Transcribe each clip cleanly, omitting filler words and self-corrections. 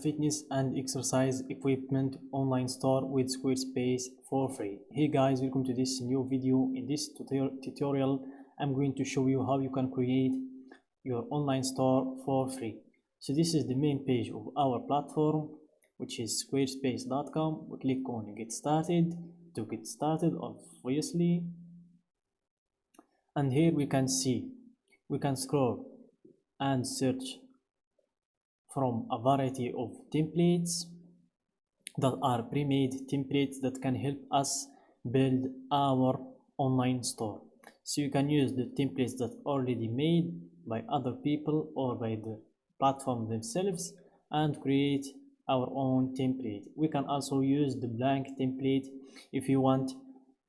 fitness and exercise equipment online store with Squarespace for free. Hey guys, welcome to this new video. In this tutorial, I'm going to show you how you can create your online store for free. So this is the main page of our platform, which is squarespace.com. We click on get started to get started, obviously. And here we can scroll and search from a variety of templates that are pre-made templates that can help us build our online store. So you can use the templates that are already made by other people or by the platform themselves and create our own template. We can also use the blank template if you want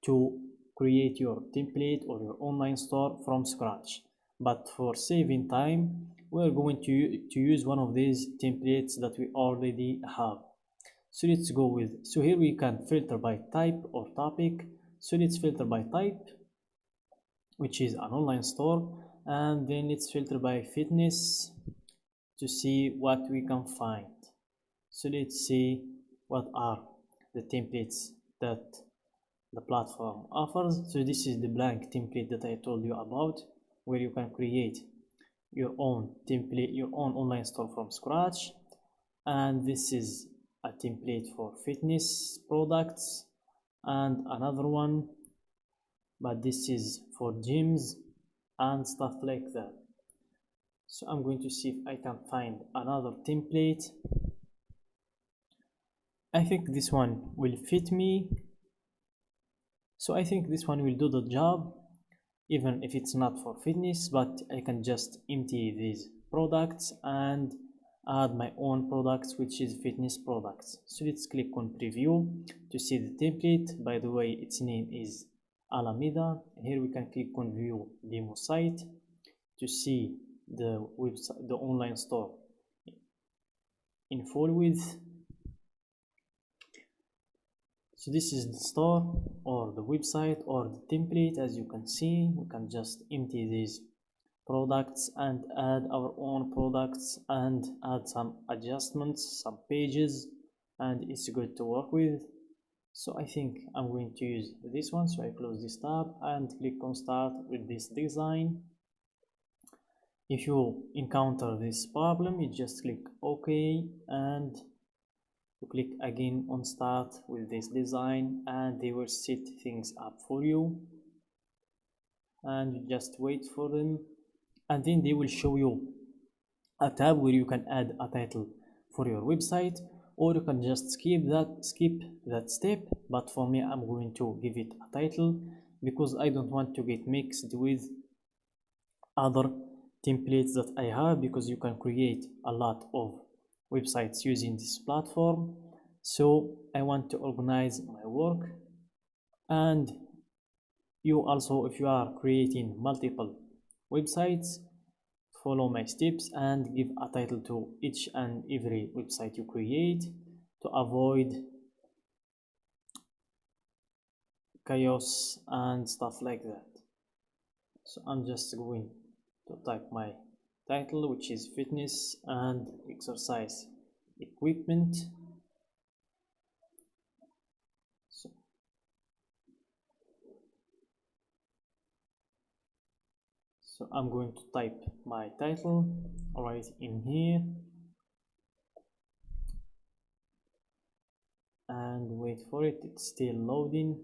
to create your template or your online store from scratch. But for saving time, we're going to use one of these templates that we already have. So let's go with, so here we can filter by type or topic. So let's filter by type, which is an online store, and then let's filter by fitness to see what we can find. So let's see what are the templates that the platform offers. So this is the blank template that I told you about, where you can create your own template, your own online store from scratch. And this is a template for fitness products, and another one, but this is for gyms and stuff like that. So I'm going to see if I can find another template. I think this one will fit me. So I think this one will do the job, even if it's not for fitness, but I can just empty these products and add my own products, which is fitness products. So let's click on preview to see the template. By the way, its name is Alameda. Here we can click on view demo site to see the website, the online store in full width. So this is the store or the website or the template. As you can see, we can just empty these products and add our own products and add some adjustments, some pages, and it's good to work with. So I think I'm going to use this one. So I close this tab and click on start with this design. If you encounter this problem, you just click OK and you click again on start with this design, and they will set things up for you, and you just wait for them, and then they will show you a tab where you can add a title for your website, or you can just skip that step. But for me, I'm going to give it a title because I don't want to get mixed with other templates that I have, because you can create a lot of websites using this platform. So I want to organize my work, and you also, if you are creating multiple websites, follow my steps and give a title to each and every website you create to avoid chaos and stuff like that. So I'm just going to type my title, which is fitness and exercise equipment. So I'm going to type my title right in here and wait for it. It's still loading.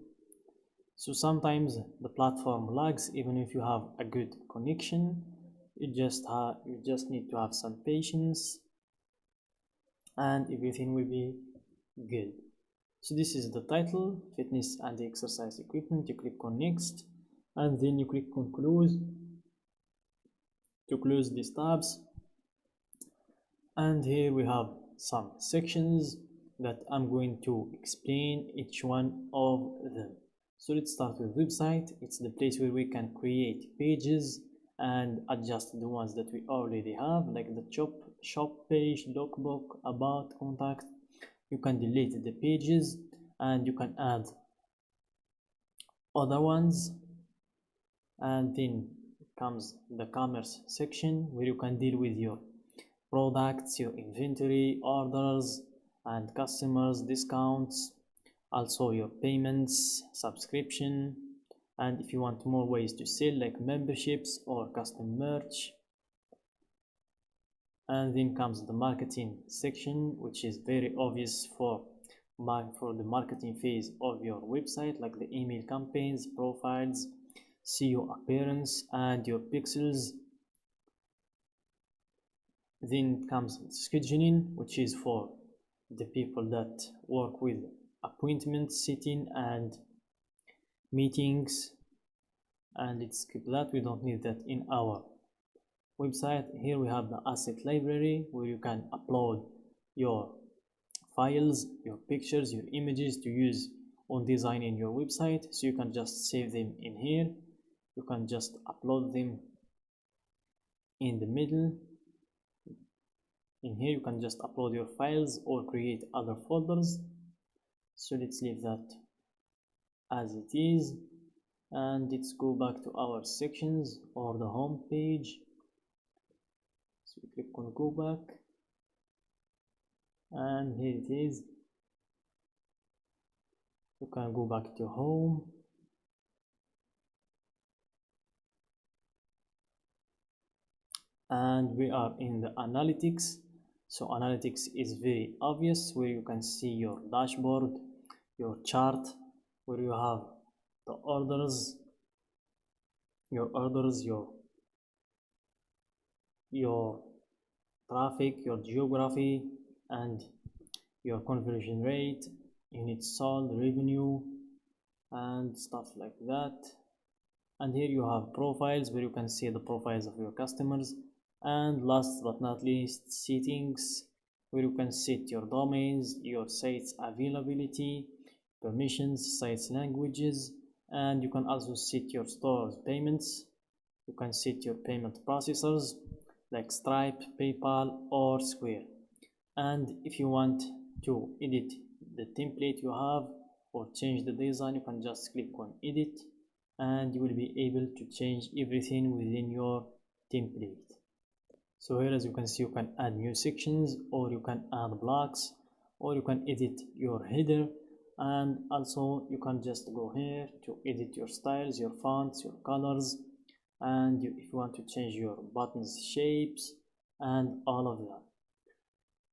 So sometimes the platform lags even if you have a good connection. You just need to have some patience and everything will be good. So this is the title, fitness and exercise equipment. You click on next and then you click on close to close these tabs. And here we have some sections that I'm going to explain each one of them. So let's start with website. It's the place where we can create pages and adjust the ones that we already have, like the shop page, lookbook, about, contact. You can delete the pages and you can add other ones. And then comes the commerce section, where you can deal with your products, your inventory, orders and customers, discounts, also your payments, subscription, and if you want more ways to sell like memberships or custom merch. And then comes the marketing section, which is very obvious for the marketing phase of your website, like the email campaigns, profiles, SEO appearance, and your pixels. Then comes scheduling, which is for the people that work with appointment setting and meetings, and let's skip that, we don't need that in our website. Here we have the asset library where you can upload your files, your pictures, your images to use on designing your website. So you can just save them in here, you can just upload them in the middle. In here you can just upload your files or create other folders. So let's leave that as it is, and let's go back to our sections or the home page. So we click on go back, and here it is. You can go back to home, and we are in the analytics. So analytics is very obvious, where you can see your dashboard, your chart, where you have the orders, your traffic, your geography, and your conversion rate, units sold, revenue, and stuff like that. And here you have profiles, where you can see the profiles of your customers, and last but not least, settings, where you can set your domains, your site's availability, permissions, site's languages, and you can also set your store's payments. You can set your payment processors like Stripe, PayPal, or Square. And if you want to edit the template you have or change the design, you can just click on edit, and you will be able to change everything within your template. So here, as you can see, you can add new sections, or you can add blocks, or you can edit your header, and also you can just go here to edit your styles, your fonts, your colors, and if you want to change your buttons shapes and all of that.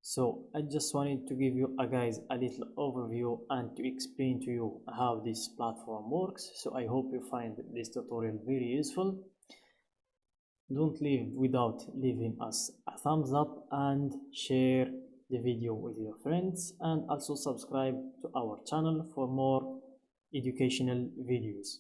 So I just wanted to give you guys a little overview and to explain to you how this platform works. So I hope you find this tutorial very useful. Don't leave without leaving us a thumbs up, and share the video with your friends, and also subscribe to our channel for more educational videos.